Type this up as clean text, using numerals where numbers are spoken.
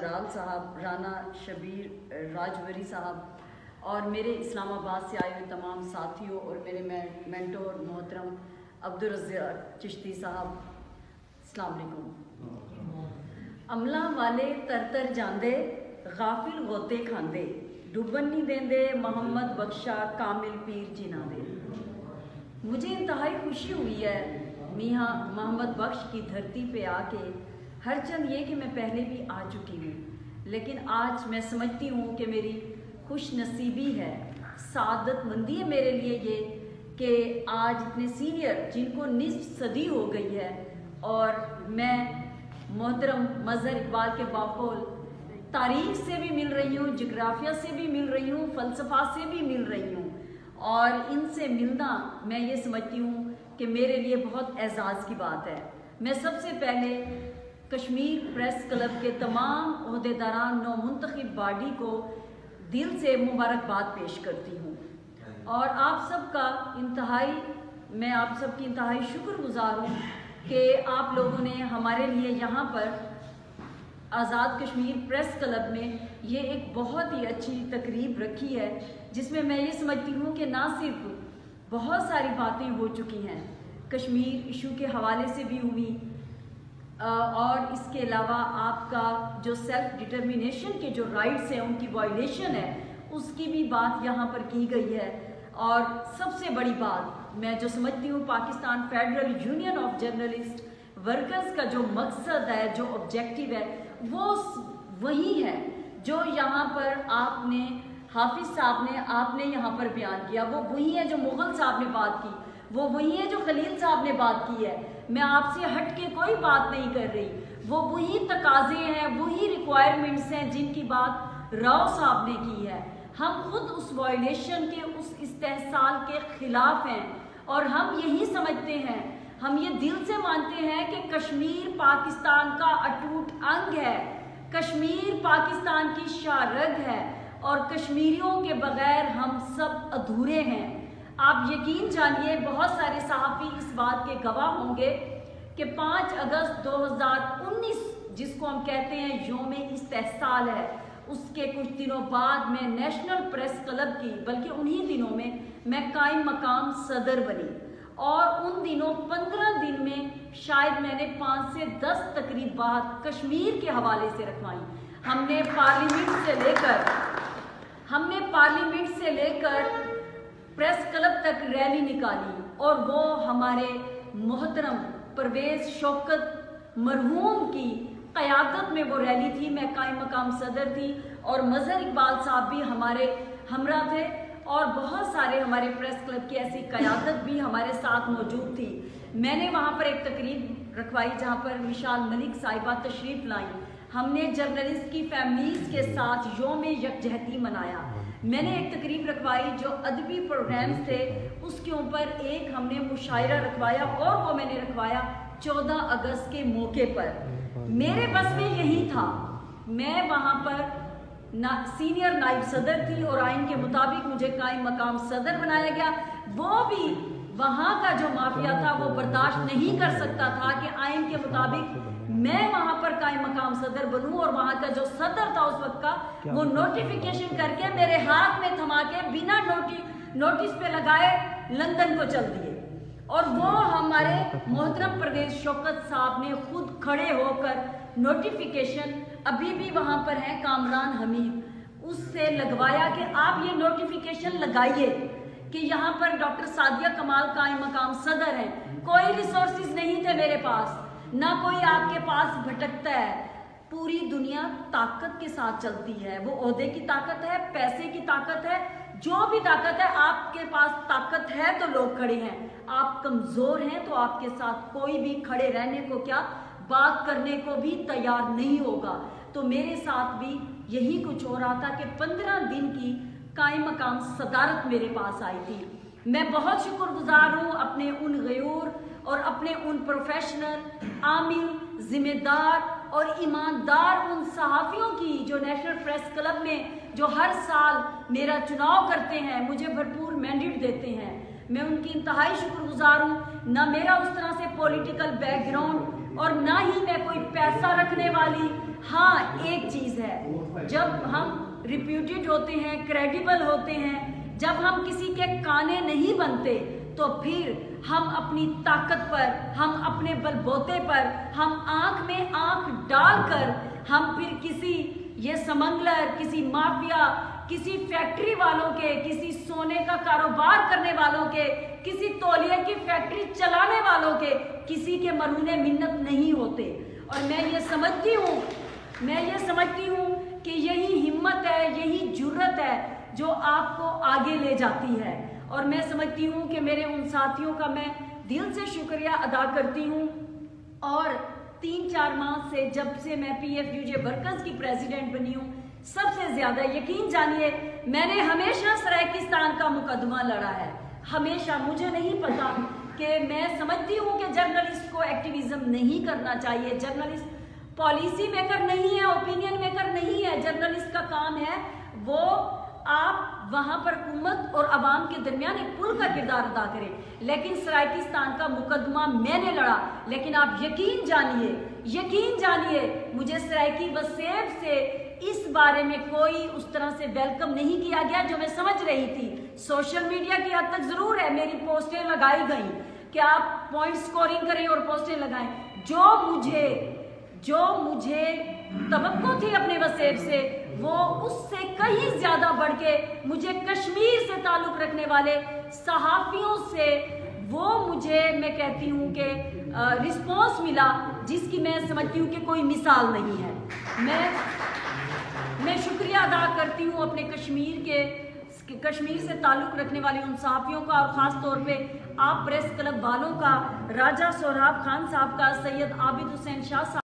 राल साहब, राना शबीर राजवरी साहब और मेरे इस्लामाबाद से आए हुए तमाम साथियों और मेरे मेंटोर मोहतरम अब्दुल रज़्ज़ाक चिश्ती साहब, अस्सलाम वालेकुम। अमला वाले तर जांदे, गाफिल गोते खांदे, डुबन नहीं देंदे मोहम्मद बख्शा कामिल पीर जिना दे। मुझे इंतहाई खुशी हुई है मियाँ मोहम्मद बख्श की धरती पे आके, हरचंद ये कि मैं पहले भी आ चुकी हूँ, लेकिन आज मैं समझती हूँ कि मेरी खुश नसीबी है, सादतमंदी है मेरे लिए ये कि आज इतने सीनियर जिनको निस्फ सदी हो गई है और मैं मोहतरम मज़हर इकबाल के बाकौल तारीख से भी मिल रही हूँ, जोग्राफिया से भी मिल रही हूँ, फ़लसफ़ा से भी मिल रही हूँ और इनसे मिलना मैं ये समझती हूँ कि मेरे लिए बहुत एजाज़ की बात है। मैं सबसे पहले कश्मीर प्रेस क्लब के तमाम ओहदेदारान नौमुंतखब बॉडी को दिल से मुबारकबाद पेश करती हूँ और आप सबका मैं आप सबकी इंतहाई शुक्रगुजार हूँ कि आप लोगों ने हमारे लिए यहाँ पर आज़ाद कश्मीर प्रेस क्लब में ये एक बहुत ही अच्छी तकरीब रखी है, जिसमें मैं ये समझती हूँ कि ना सिर्फ बहुत सारी बातें हो चुकी हैं, कश्मीर इशू के हवाले से भी हुई और इसके अलावा आपका जो सेल्फ डिटर्मिनेशन के जो राइट्स हैं उनकी वायलेशन है उसकी भी बात यहाँ पर की गई है। और सबसे बड़ी बात मैं जो समझती हूँ, Pakistan federal union of journalist workers का जो मकसद है, जो ऑब्जेक्टिव है, वो वही है जो यहाँ पर आपने हाफिज साहब ने आपने यहाँ पर बयान किया, वो वही है जो मुगल साहब ने बात की, वो वही है जो खलील साहब ने बात की है। मैं आपसे हट के कोई बात नहीं कर रही, वो वही तकाजे हैं, वही रिक्वायरमेंट्स हैं जिनकी बात राव साहब ने की है। हम खुद उस वायलेशन के, उस इस्तेहसाल के खिलाफ हैं और हम यही समझते हैं, हम ये दिल से मानते हैं कि कश्मीर पाकिस्तान का अटूट अंग है, कश्मीर पाकिस्तान की शारग है और कश्मीरियों के बगैर हम सब अधूरे हैं। आप यकीन जानिए, बहुत सारे सहाफ़ी इस बात के गवाह होंगे कि 5 अगस्त 2019 जिसको हम कहते हैं यौम इस्तेहसाल है, उसके कुछ दिनों बाद मैं नेशनल प्रेस क्लब की, बल्कि उन्हीं दिनों में मैं कायम मकाम सदर बनी और उन दिनों 15 दिन में शायद मैंने 5 से 10 तकरीबात कश्मीर के हवाले से रखवाई। हमने पार्लियामेंट से लेकर प्रेस क्लब तक रैली निकाली और वो हमारे मोहतरम परवेज़ शौकत मरहूम की क़यादत में वो रैली थी। मैं कायम मकाम सदर थी और मज़हर इकबाल साहब भी हमारे हमरा थे और बहुत सारे हमारे प्रेस क्लब की ऐसी क़यादत भी हमारे साथ मौजूद थी। मैंने वहाँ पर एक तकरीब रखवाई जहाँ पर मिशाल मलिक साहिबा तशरीफ़ लाई। हमने जर्नलिस्ट की फैमिलीज़ के साथ यौम यकजहती मनाया। मैंने एक तकरीब रखवाई जो अदबी प्रोग्राम्स थे, उसके ऊपर एक हमने मुशायरा रखवाया और वो मैंने रखवाया 14 अगस्त के मौके पर। मेरे बस में यही था, मैं वहाँ पर सीनियर नाइब सदर थी और आइन के मुताबिक मुझे कायम मकाम सदर बनाया गया। वो भी वहाँ का जो माफिया था वो बर्दाश्त नहीं कर सकता था कि आइन के मुताबिक मैं वहाँ पर कायम मकाम सदर बनूं और वहाँ का जो सदर था उस वक्त का, वो नोटिफिकेशन करके मेरे हाथ में थमा के बिना नोटिस पे लगाए लंदन को चल दिए। और वो हमारे मोहतरम परवेज़ शौकत साहब ने खुद खड़े होकर नोटिफिकेशन, अभी भी वहाँ पर हैं कामरान हमीद, उससे लगवाया कि आप ये नोटिफिकेशन लगाइए कि यहाँ पर डॉक्टर सादिया कमाल कायम मकाम सदर हैं। कोई रिसोर्सेज नहीं थे मेरे पास, ना कोई आपके पास भटकता है। पूरी दुनिया ताकत के साथ चलती है, वो ओहदे की ताकत है, पैसे की ताकत है, जो भी ताकत है, आपके पास ताकत है तो लोग खड़े हैं, आप कमजोर हैं तो आपके साथ कोई भी खड़े रहने को क्या, बात करने को भी तैयार नहीं होगा। तो मेरे साथ भी यही कुछ हो रहा था कि 15 दिन की कायम मकाम सदारत मेरे पास आई थी। मैं बहुत शुक्रगुजार हूँ अपने उन गयूर और अपने उन प्रोफेशनल, आमिल, जिम्मेदार और ईमानदार उन सहाफ़ियों की जो नेशनल प्रेस क्लब में जो हर साल मेरा चुनाव करते हैं, मुझे भरपूर मैंडेट देते हैं। मैं उनकी इंतहाई शुक्रगुजार हूँ। ना मेरा उस तरह से पॉलिटिकल बैकग्राउंड और ना ही मैं कोई पैसा रखने वाली। हाँ, एक चीज़ जब हम रिप्यूटेड होते हैं, क्रेडिबल होते हैं, जब हम किसी के काने नहीं बनते, तो फिर हम अपनी ताकत पर, हम अपने बलबूते पर, हम आंख में आंख डालकर हम फिर किसी ये स्मगलर, किसी माफिया, किसी फैक्ट्री वालों के, किसी सोने का कारोबार करने वालों के, किसी तौलिए की फैक्ट्री चलाने वालों के, किसी के मरूने मिन्नत नहीं होते। और मैं ये समझती हूँ कि यही हिम्मत है, यही जुर्रत है जो आपको आगे ले जाती है। और मैं समझती हूँ कि मेरे उन साथियों का मैं दिल से शुक्रिया अदा करती हूँ। और 3-4 माह से, जब से मैं PFUJ वर्कर्स की प्रेसिडेंट बनी हूँ, सबसे ज्यादा यकीन जानिए मैंने हमेशा सराइकिस्तान का मुकदमा लड़ा है। हमेशा। मुझे नहीं पता कि मैं समझती हूँ कि जर्नलिस्ट को एक्टिविज्म नहीं करना चाहिए। जर्नलिस्ट पॉलिसी मेकर नहीं है, ओपिनियन मेकर नहीं है। जर्नलिस्ट का काम है वो आप वहां पर हुकूमत और अवाम के दरमियान एक पुल का किरदार अदा करें। लेकिन सराइकिस्तान का मुकदमा मैंने लड़ा। लेकिन आप यकीन जानिए मुझे सराइकी वसेब से इस बारे में कोई उस तरह से वेलकम नहीं किया गया जो मैं समझ रही थी। सोशल मीडिया की हद तक जरूर है, मेरी पोस्टें लगाई गई कि आप पॉइंट स्कोरिंग करें और पोस्टें लगाएं। जो मुझे तवक्को थी अपने वसेब से, वो उससे कहीं ज्यादा बढ़ के मुझे कश्मीर से ताल्लुक रखने वाले सहाफियों से वो मुझे, मैं कहती हूँ कि रिस्पॉन्स मिला जिसकी मैं समझती हूँ कि कोई मिसाल नहीं है। मैं शुक्रिया अदा करती हूँ अपने कश्मीर से ताल्लुक़ रखने वाले उन सहाफ़ियों का, और ख़ास तौर पे आप प्रेस क्लब वालों का, राजा सोहराब खान साहब का, सैयद आबिद हुसैन शाह साहब